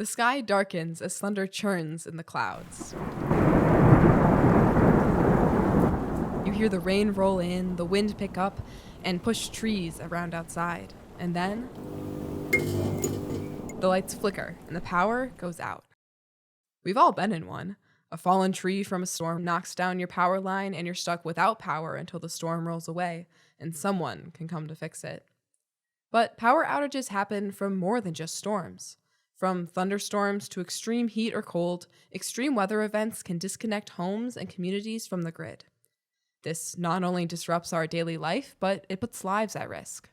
The sky darkens as thunder churns in the clouds. You hear the rain roll in, the wind pick up, and push trees around outside. And then the lights flicker and the power goes out. We've all been in one. A fallen tree from a storm knocks down your power line and you're stuck without power until the storm rolls away and someone can come to fix it. But power outages happen from more than just storms. From thunderstorms to extreme heat or cold, extreme weather events can disconnect homes and communities from the grid. This not only disrupts our daily life, but it puts lives at risk.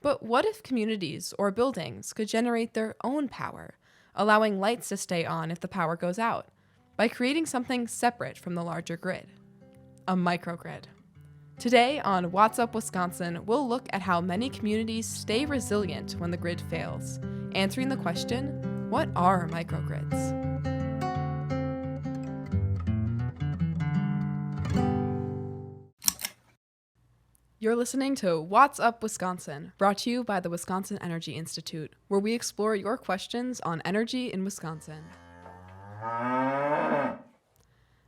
But what if communities or buildings could generate their own power, allowing lights to stay on if the power goes out, by creating something separate from the larger grid? A microgrid. Today on What's Up Wisconsin, we'll look at how many communities stay resilient when the grid fails, answering the question, what are microgrids? You're listening to What's Up Wisconsin, brought to you by the Wisconsin Energy Institute, where we explore your questions on energy in Wisconsin.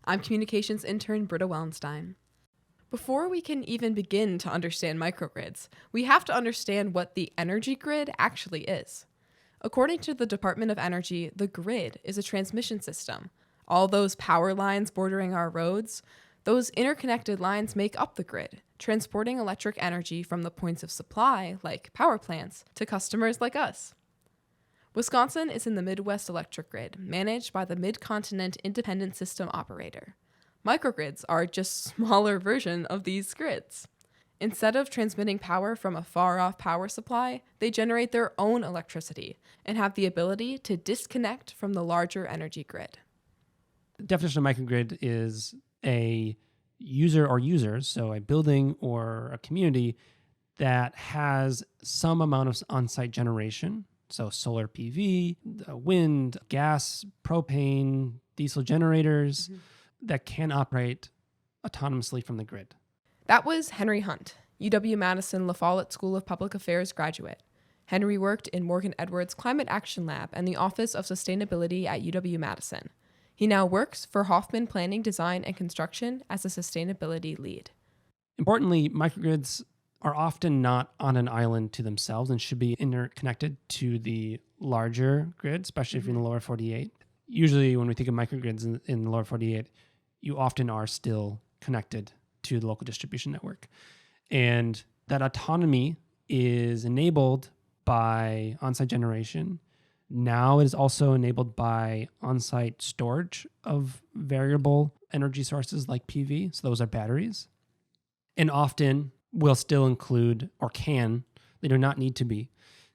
I'm communications intern Britta Wellenstein. Before we can even begin to understand microgrids, we have to understand what the energy grid actually is. According to the Department of Energy, the grid is a transmission system. All those power lines bordering our roads, those interconnected lines make up the grid, transporting electric energy from the points of supply, like power plants, to customers like us. Wisconsin is in the Midwest Electric Grid, managed by the Mid-Continent Independent System Operator. Microgrids are just a smaller version of these grids. Instead of transmitting power from a far-off power supply, they generate their own electricity and have the ability to disconnect from the larger energy grid. The definition of microgrid is a user or users, so a building or a community that has some amount of on-site generation, so solar PV, wind, gas, propane, diesel generators, that can operate autonomously from the grid. That was Henry Hundt, UW-Madison La Follette School of Public Affairs graduate. Henry worked in Morgan Edwards' Climate Action Lab and the Office of Sustainability at UW-Madison. He now works for Hoffman Planning, Design, and Construction as a sustainability lead. Importantly, microgrids are often not on an island to themselves and should be interconnected to the larger grid, especially if you're in the lower 48. Usually when we think of microgrids in the lower 48, you often are still connected to the local distribution network. And that autonomy is enabled by on-site generation. Now it is also enabled by on-site storage of variable energy sources like PV. So those are batteries. And often will still include, or can, they do not need to be,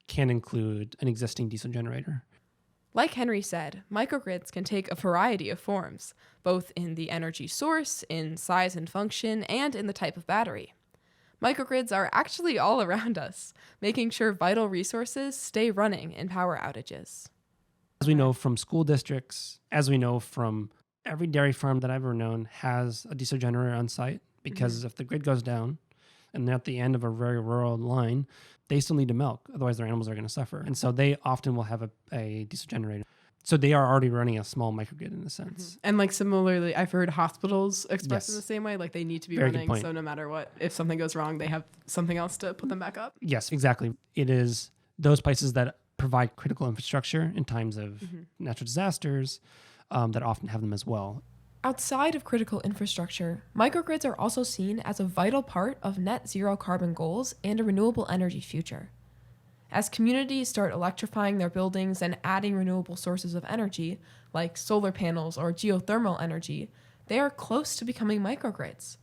can include an existing diesel generator. Like Henry said, microgrids can take a variety of forms, both in the energy source, in size and function, and in the type of battery. Microgrids are actually all around us, making sure vital resources stay running in power outages. As we know from school districts, as we know from every dairy farm that I've ever known has a diesel generator on site, because if the grid goes down and they're at the end of a very rural line, they still need to milk, otherwise their animals are going to suffer. And so they often will have a diesel generator. So they are already running a small microgrid in a sense. And like similarly, I've heard hospitals express in Yes. the same way, like they need to be Very good running, point. so no matter what, if something goes wrong, they have something else to put them back up. Yes, exactly. It is those places that provide critical infrastructure in times of natural disasters that often have them as well. Outside of critical infrastructure, microgrids are also seen as a vital part of net zero carbon goals and a renewable energy future. As communities start electrifying their buildings and adding renewable sources of energy, like solar panels or geothermal energy, they are close to becoming microgrids.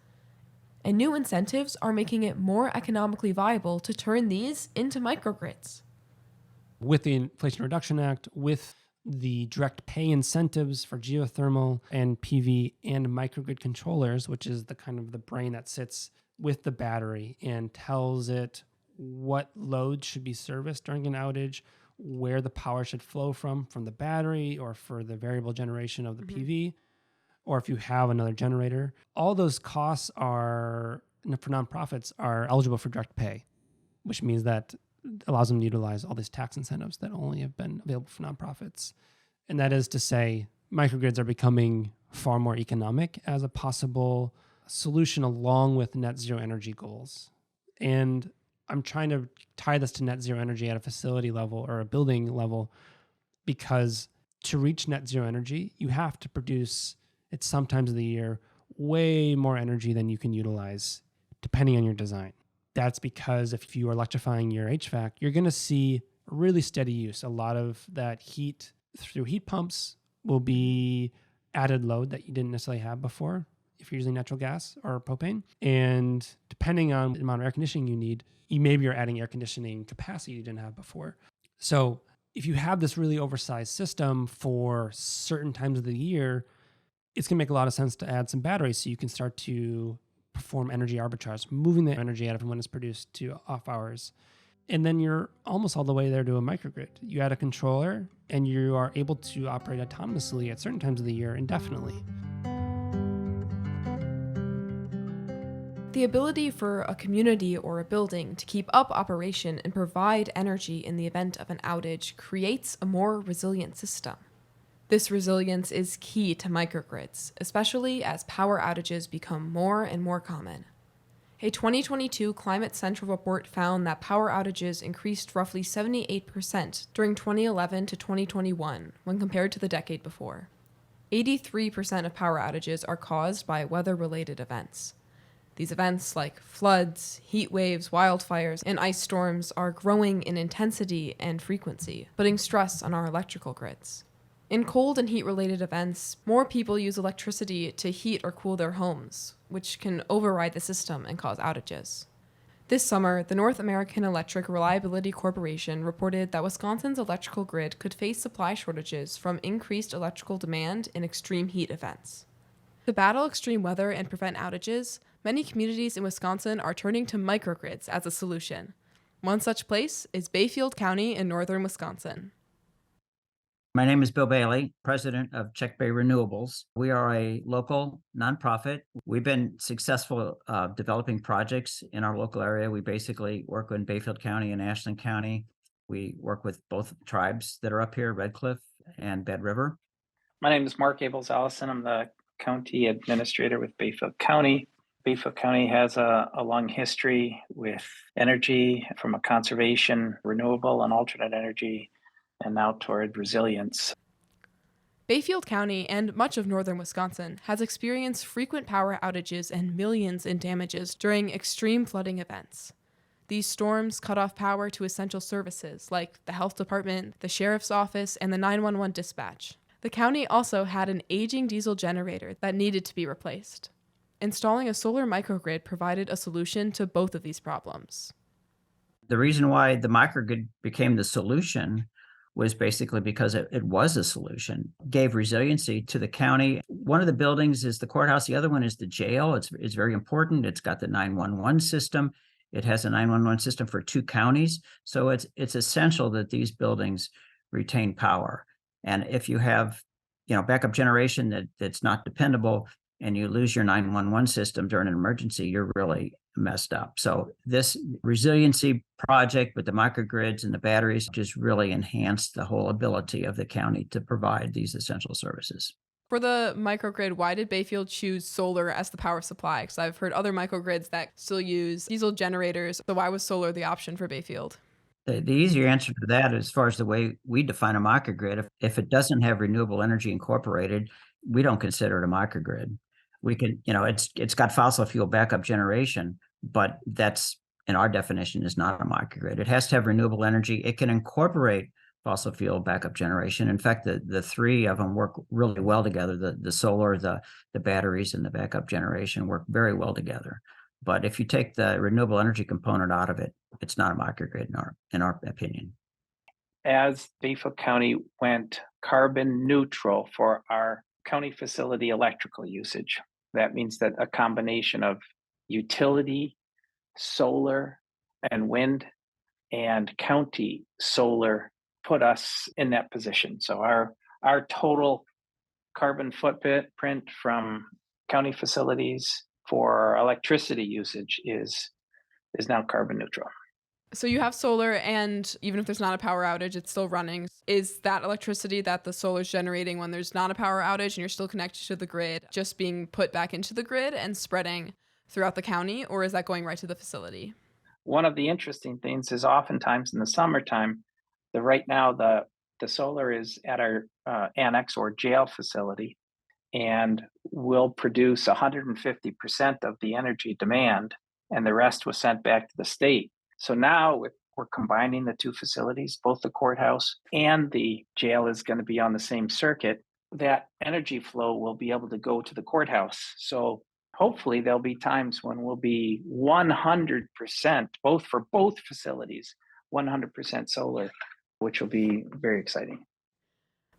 And new incentives are making it more economically viable to turn these into microgrids. With the Inflation Reduction Act, with the direct pay incentives for geothermal and PV and microgrid controllers, which is the kind of the brain that sits with the battery and tells it what loads should be serviced during an outage, where the power should flow from the battery or for the variable generation of the PV, or if you have another generator. All those costs are, for nonprofits, are eligible for direct pay, which means that allows them to utilize all these tax incentives that only have been available for nonprofits. And that is to say, microgrids are becoming far more economic as a possible solution along with net zero energy goals. And I'm trying to tie this to net zero energy at a facility level or a building level, because to reach net zero energy, you have to produce, at some times of the year, way more energy than you can utilize, depending on your design. That's because if you are electrifying your HVAC, you're going to see really steady use. A lot of that heat through heat pumps will be added load that you didn't necessarily have before if you're using natural gas or propane. And depending on the amount of air conditioning you need, maybe you're adding air conditioning capacity you didn't have before. So if you have this really oversized system for certain times of the year, it's going to make a lot of sense to add some batteries so you can start to perform energy arbitrage, moving the energy out of when it's produced to off hours. And then you're almost all the way there to a microgrid. You add a controller and you are able to operate autonomously at certain times of the year indefinitely. The ability for a community or a building to keep up operation and provide energy in the event of an outage creates a more resilient system. This resilience is key to microgrids, especially as power outages become more and more common. A 2022 Climate Central report found that power outages increased roughly 78% during 2011 to 2021 when compared to the decade before. 83% of power outages are caused by weather-related events. These events, like floods, heat waves, wildfires, and ice storms, are growing in intensity and frequency, putting stress on our electrical grids. In cold and heat-related events, more people use electricity to heat or cool their homes, which can override the system and cause outages. This summer, the North American Electric Reliability Corporation reported that Wisconsin's electrical grid could face supply shortages from increased electrical demand in extreme heat events. To battle extreme weather and prevent outages, many communities in Wisconsin are turning to microgrids as a solution. One such place is Bayfield County in northern Wisconsin. My name is Bill Bailey, president of Cheq Renewables. We are a local nonprofit. We've been successful developing projects in our local area. We basically work in Bayfield County and Ashland County. We work with both tribes that are up here, Red Cliff and Bed River. My name is Mark Abeles-Allison. I'm the county administrator with Bayfield County. Bayfield County has a long history with energy from a conservation, renewable, and alternate energy, and now toward resilience. Bayfield County and much of northern Wisconsin has experienced frequent power outages and millions in damages during extreme flooding events. These storms cut off power to essential services like the health department, the sheriff's office, and the 911 dispatch. The county also had an aging diesel generator that needed to be replaced. Installing a solar microgrid provided a solution to both of these problems. The reason why the microgrid became the solution was basically because it was a solution, gave resiliency to the county. One of the buildings is the courthouse. The other one is the jail. It's very important. It's got the 911 system. It has a 911 system for 2 counties. So it's essential that these buildings retain power. And if you have, backup generation that's not dependable and you lose your 911 system during an emergency, you're really messed up. So this resiliency project with the microgrids and the batteries just really enhanced the whole ability of the county to provide these essential services. For the microgrid, why did Bayfield choose solar as the power supply? Because I've heard other microgrids that still use diesel generators. So why was solar the option for Bayfield? The easier answer to that, as far as the way we define a microgrid, if it doesn't have renewable energy incorporated, we don't consider it a microgrid. We can, it's got fossil fuel backup generation, but that's, in our definition, is not a microgrid. It has to have renewable energy. It can incorporate fossil fuel backup generation. In fact, the 3 of them work really well together. The solar, the batteries, and the backup generation work very well together. But if you take the renewable energy component out of it, it's not a microgrid in our opinion. As Bayfield County went carbon neutral for our county facility electrical usage, that means that a combination of utility, solar, and wind, and county solar put us in that position. So our total carbon footprint from county facilities for electricity usage is now carbon neutral. So you have solar, and even if there's not a power outage, it's still running. Is that electricity that the solar is generating when there's not a power outage and you're still connected to the grid just being put back into the grid and spreading throughout the county, or is that going right to the facility? One of the interesting things is oftentimes in the summertime, right now the solar is at our annex or jail facility and will produce 150% of the energy demand, and the rest was sent back to the state. So now we're combining the two facilities, both the courthouse and the jail is going to be on the same circuit. That energy flow will be able to go to the courthouse. So hopefully there'll be times when we'll be 100%, both for both facilities, 100% solar, which will be very exciting.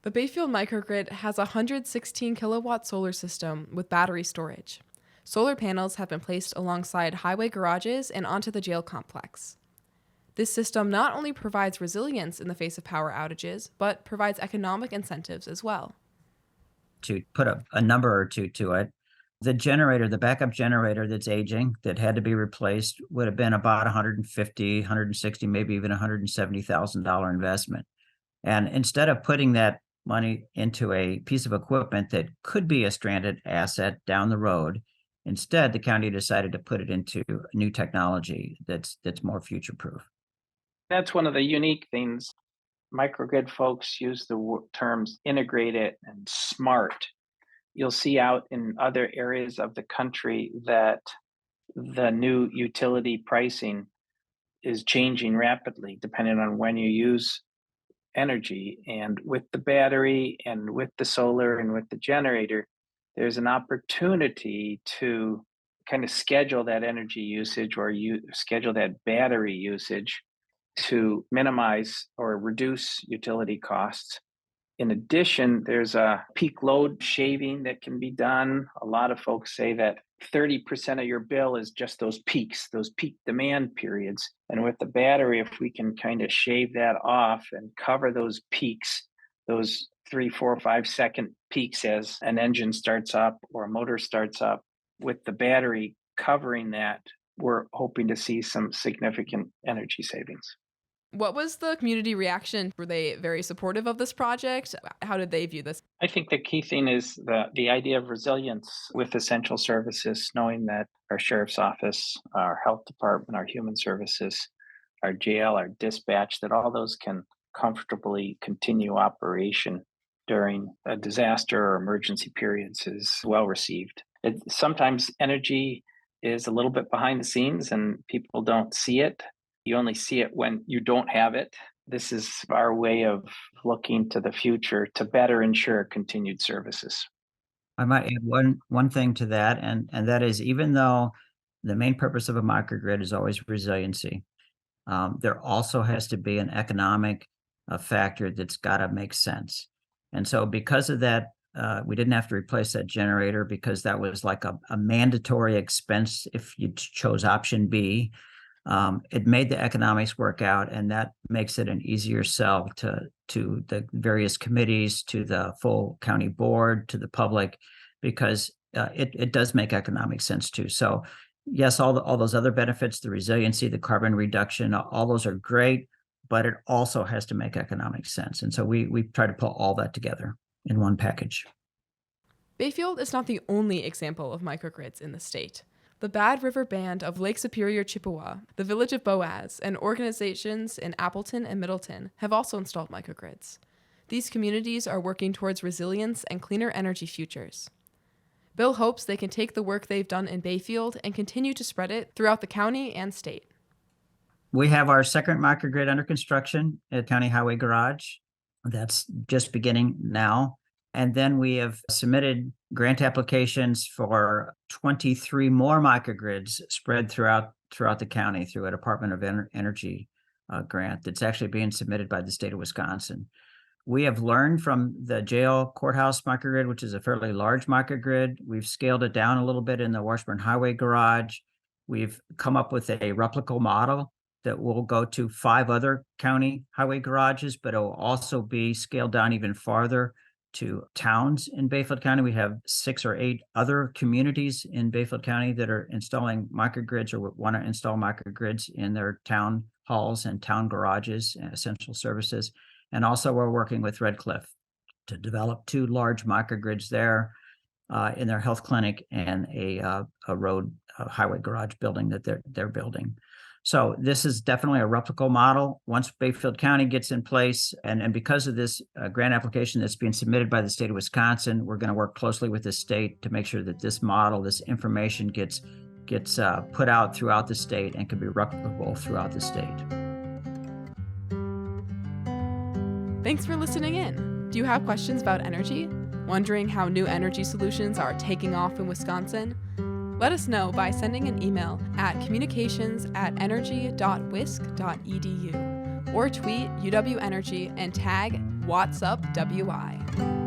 The Bayfield microgrid has a 116 kilowatt solar system with battery storage. Solar panels have been placed alongside highway garages and onto the jail complex. This system not only provides resilience in the face of power outages, but provides economic incentives as well. To put a number or two to it, the generator, the backup generator that's aging, that had to be replaced, would have been about $150,000, $160,000, maybe even $170,000 investment. And instead of putting that money into a piece of equipment that could be a stranded asset down the road, instead the county decided to put it into new technology that's more future-proof. That's one of the unique things. Microgrid folks use the terms integrated and smart. You'll see out in other areas of the country that the new utility pricing is changing rapidly depending on when you use energy. And with the battery and with the solar and with the generator, there's an opportunity to kind of schedule that energy usage or schedule that battery usage to minimize or reduce utility costs. In addition, there's a peak load shaving that can be done. A lot of folks say that 30% of your bill is just those peaks, those peak demand periods. And with the battery, if we can kind of shave that off and cover those peaks, those 3, 4, 5 second peaks as an engine starts up or a motor starts up, with the battery covering that, we're hoping to see some significant energy savings. What was the community reaction? Were they very supportive of this project? How did they view this? I think the key thing is the idea of resilience with essential services, knowing that our sheriff's office, our health department, our human services, our jail, our dispatch, that all those can comfortably continue operation during a disaster or emergency periods is well received. Sometimes energy is a little bit behind the scenes and people don't see it. You only see it when you don't have it. This is our way of looking to the future to better ensure continued services. I might add one thing to that, and that is, even though the main purpose of a microgrid is always resiliency, there also has to be an economic factor that's got to make sense. And so because of that, we didn't have to replace that generator because that was like a mandatory expense if you chose option B. It made the economics work out, and that makes it an easier sell to the various committees, to the full county board, to the public, because it does make economic sense too. So yes, all those other benefits, the resiliency, the carbon reduction, all those are great, but it also has to make economic sense. And so we try to put all that together in one package. Bayfield is not the only example of microgrids in the state. The Bad River Band of Lake Superior, Chippewa, the Village of Boaz, and organizations in Appleton and Middleton have also installed microgrids. These communities are working towards resilience and cleaner energy futures. Bill hopes they can take the work they've done in Bayfield and continue to spread it throughout the county and state. We have our second microgrid under construction at County Highway Garage. That's just beginning now. And then we have submitted grant applications for 23 more microgrids spread throughout the county through a Department of Energy grant that's actually being submitted by the state of Wisconsin. We have learned from the jail courthouse microgrid, which is a fairly large microgrid. We've scaled it down a little bit in the Washburn Highway Garage. We've come up with a replicable model that will go to 5 other county highway garages, but it will also be scaled down even farther to towns in Bayfield County. We have 6 or 8 other communities in Bayfield County that are installing microgrids or want to install microgrids in their town halls and town garages and essential services. And also we're working with Red Cliff to develop 2 large microgrids there in their health clinic and a highway garage building that they're building. So this is definitely a replicable model. Once Bayfield County gets in place, and because of this grant application that's being submitted by the state of Wisconsin, we're going to work closely with the state to make sure that this model, this information gets put out throughout the state and can be replicable throughout the state. Thanks for listening in. Do you have questions about energy? Wondering how new energy solutions are taking off in Wisconsin? Let us know by sending an email at communications@energy.wisc.edu or tweet UW Energy and tag WhatsUpWI.